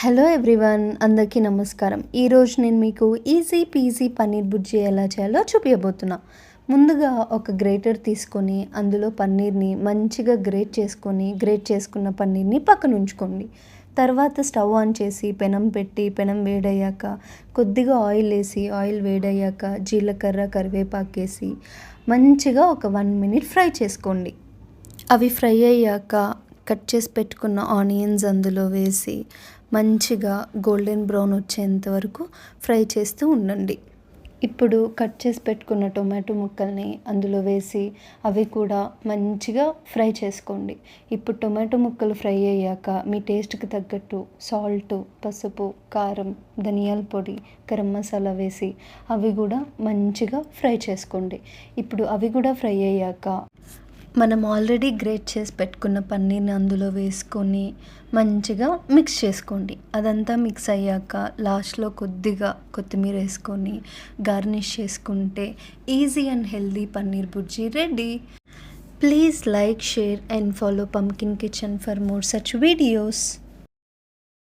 Hello everyone, అందరికీ నమస్కారం. ఈరోజు నేను మీకు ఈజీ పీజీ పన్నీర్ బుర్జీ ఎలా చేయాలో చూపించబోతున్నా. ముందుగా ఒక గ్రేటర్ తీసుకొని అందులో పన్నీర్ని మంచిగా గ్రేట్ చేసుకున్న పన్నీర్ని పక్కన ఉంచుకోండి. తర్వాత స్టవ్ ఆన్ చేసి పెనం పెట్టి పెనం వేడయ్యాక కొద్దిగా ఆయిల్ వేసి ఆయిల్ వేడయ్యాక జీలకర్ర కరివేపాకు వేసి మంచిగా ఒక 1 మినిట్ ఫ్రై చేసుకోండి. అవి ఫ్రై అయ్యాక కట్ చేసి పెట్టుకున్న ఆనియన్స్ అందులో వేసి మంచిగా గోల్డెన్ బ్రౌన్ వచ్చేంత వరకు ఫ్రై చేస్తూ ఉండండి. ఇప్పుడు కట్ చేసి పెట్టుకున్న టొమాటో ముక్కల్ని అందులో వేసి అవి కూడా మంచిగా ఫ్రై చేసుకోండి. ఇప్పుడు టొమాటో ముక్కలు ఫ్రై అయ్యాక మీ టేస్ట్కి తగ్గట్టు సాల్ట్, పసుపు, కారం, ధనియాల పొడి, గరం మసాలా వేసి అవి కూడా మంచిగా ఫ్రై చేసుకోండి. ఇప్పుడు అవి కూడా ఫ్రై అయ్యాక మనం ఆల్రెడీ గ్రేట్ చేసి పెట్టుకున్న పన్నీర్ని అందులో వేసుకొని మంచిగా మిక్స్ చేసుకోండి. అదంతా మిక్స్ అయ్యాక లాస్ట్లో కొద్దిగా కొత్తిమీర వేసుకొని గార్నిష్ చేసుకుంటే easy and healthy paneer bhurji ready. Please like, share and follow Pumpkin Kitchen for more such videos.